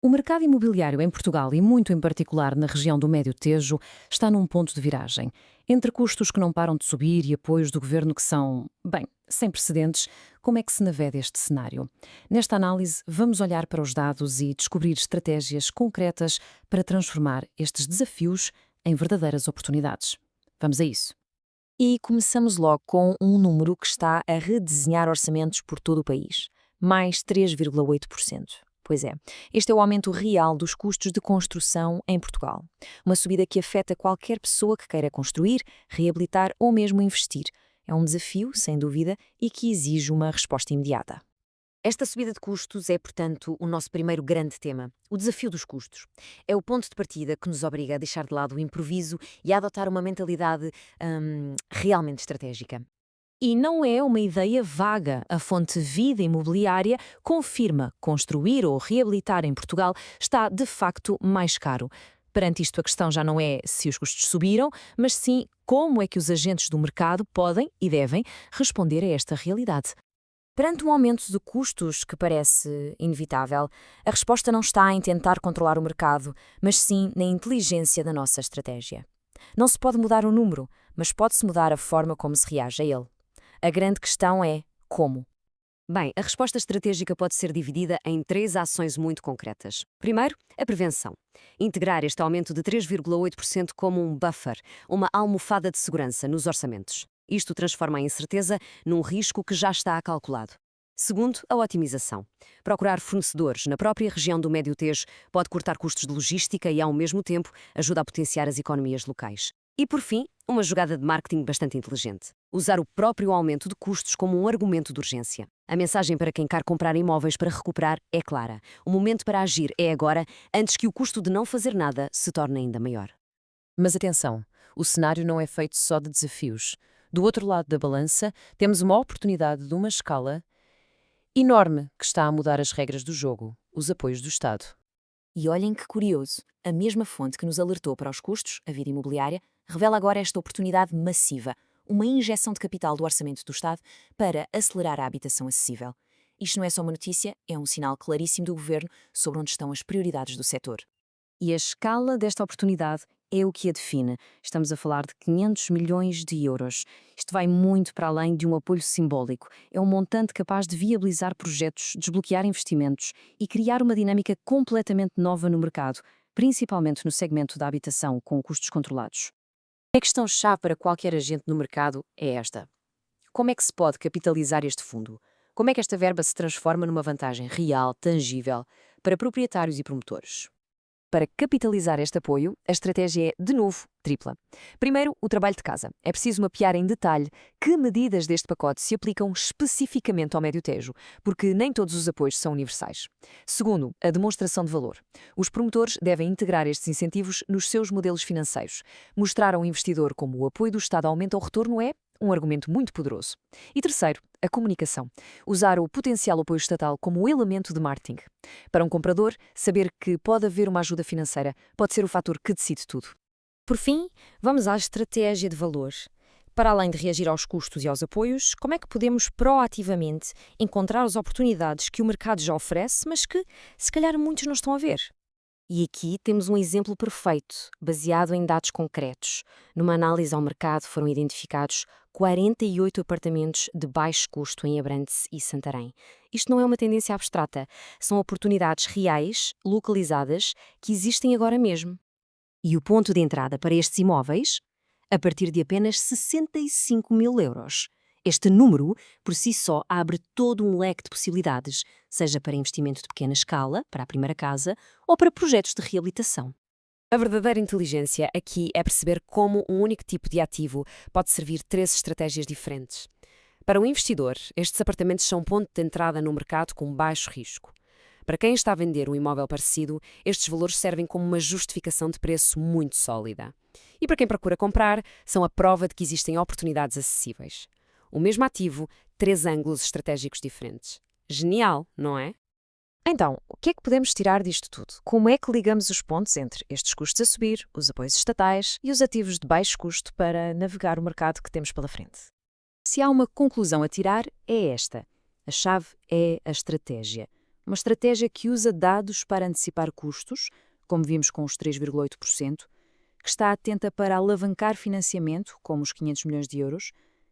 O mercado imobiliário em Portugal e muito em particular na região do Médio Tejo está num ponto de viragem. Entre custos que não param de subir e apoios do governo que são, bem, sem precedentes, como é que se navega este cenário? Nesta análise, vamos olhar para os dados e descobrir estratégias concretas para transformar estes desafios em verdadeiras oportunidades. Vamos a isso. E começamos logo com um número que está a redesenhar orçamentos por todo o país, mais 3,8%. Pois é, este é o aumento real dos custos de construção em Portugal. Uma subida que afeta qualquer pessoa que queira construir, reabilitar ou mesmo investir. É um desafio, sem dúvida, e que exige uma resposta imediata. Esta subida de custos é, portanto, o nosso primeiro grande tema, o desafio dos custos. É o ponto de partida que nos obriga a deixar de lado o improviso e a adotar uma mentalidade realmente estratégica. E não é uma ideia vaga. A fonte Vida Imobiliária confirma construir ou reabilitar em Portugal está de facto mais caro. Perante isto, a questão já não é se os custos subiram, mas sim como é que os agentes do mercado podem e devem responder a esta realidade. Perante um aumento de custos que parece inevitável, a resposta não está em tentar controlar o mercado, mas sim na inteligência da nossa estratégia. Não se pode mudar o número, mas pode-se mudar a forma como se reage a ele. A grande questão é como. Bem, a resposta estratégica pode ser dividida em três ações muito concretas. Primeiro, a prevenção. Integrar este aumento de 3,8% como um buffer, uma almofada de segurança nos orçamentos. Isto transforma a incerteza num risco que já está calculado. Segundo, a otimização. Procurar fornecedores na própria região do Médio Tejo pode cortar custos de logística e, ao mesmo tempo, ajuda a potenciar as economias locais. E, por fim, uma jogada de marketing bastante inteligente. Usar o próprio aumento de custos como um argumento de urgência. A mensagem para quem quer comprar imóveis para recuperar é clara. O momento para agir é agora, antes que o custo de não fazer nada se torne ainda maior. Mas atenção, o cenário não é feito só de desafios. Do outro lado da balança, temos uma oportunidade de uma escala enorme que está a mudar as regras do jogo, os apoios do Estado. E olhem que curioso, a mesma fonte que nos alertou para os custos, a Vida Imobiliária, revela agora esta oportunidade massiva, uma injeção de capital do orçamento do Estado para acelerar a habitação acessível. Isto não é só uma notícia, é um sinal claríssimo do Governo sobre onde estão as prioridades do setor. E a escala desta oportunidade é o que a define. Estamos a falar de 500 milhões de euros. Isto vai muito para além de um apoio simbólico. É um montante capaz de viabilizar projetos, desbloquear investimentos e criar uma dinâmica completamente nova no mercado, principalmente no segmento da habitação com custos controlados. A questão-chave para qualquer agente no mercado é esta. Como é que se pode capitalizar este fundo? Como é que esta verba se transforma numa vantagem real, tangível, para proprietários e promotores? Para capitalizar este apoio, a estratégia é, de novo, tripla. Primeiro, o trabalho de casa. É preciso mapear em detalhe que medidas deste pacote se aplicam especificamente ao Médio Tejo, porque nem todos os apoios são universais. Segundo, a demonstração de valor. Os promotores devem integrar estes incentivos nos seus modelos financeiros. Mostrar ao investidor como o apoio do Estado aumenta o retorno é um argumento muito poderoso. E terceiro, a comunicação. Usar o potencial apoio estatal como elemento de marketing. Para um comprador, saber que pode haver uma ajuda financeira pode ser o fator que decide tudo. Por fim, vamos à estratégia de valor. Para além de reagir aos custos e aos apoios, como é que podemos proativamente encontrar as oportunidades que o mercado já oferece, mas que, se calhar, muitos não estão a ver? E aqui temos um exemplo perfeito, baseado em dados concretos. Numa análise ao mercado foram identificados 48 apartamentos de baixo custo em Abrantes e Santarém. Isto não é uma tendência abstrata, são oportunidades reais, localizadas, que existem agora mesmo. E o ponto de entrada para estes imóveis? A partir de apenas 65 mil euros. Este número, por si só, abre todo um leque de possibilidades, seja para investimento de pequena escala, para a primeira casa, ou para projetos de reabilitação. A verdadeira inteligência aqui é perceber como um único tipo de ativo pode servir três estratégias diferentes. Para o investidor, estes apartamentos são um ponto de entrada no mercado com baixo risco. Para quem está a vender um imóvel parecido, estes valores servem como uma justificação de preço muito sólida. E para quem procura comprar, são a prova de que existem oportunidades acessíveis. O mesmo ativo, três ângulos estratégicos diferentes. Genial, não é? Então, o que é que podemos tirar disto tudo? Como é que ligamos os pontos entre estes custos a subir, os apoios estatais e os ativos de baixo custo para navegar o mercado que temos pela frente? Se há uma conclusão a tirar, é esta. A chave é a estratégia. Uma estratégia que usa dados para antecipar custos, como vimos com os 3,8%, que está atenta para alavancar financiamento, como os 500 milhões de euros,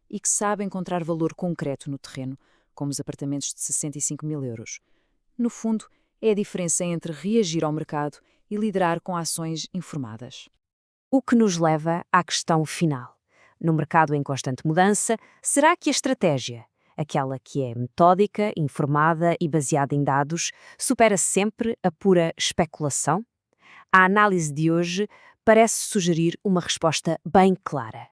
e que sabe encontrar valor concreto no terreno, como os apartamentos de 65 mil euros. No fundo, é a diferença entre reagir ao mercado e liderar com ações informadas. O que nos leva à questão final. No mercado em constante mudança, será que a estratégia, aquela que é metódica, informada e baseada em dados, supera sempre a pura especulação? A análise de hoje parece sugerir uma resposta bem clara.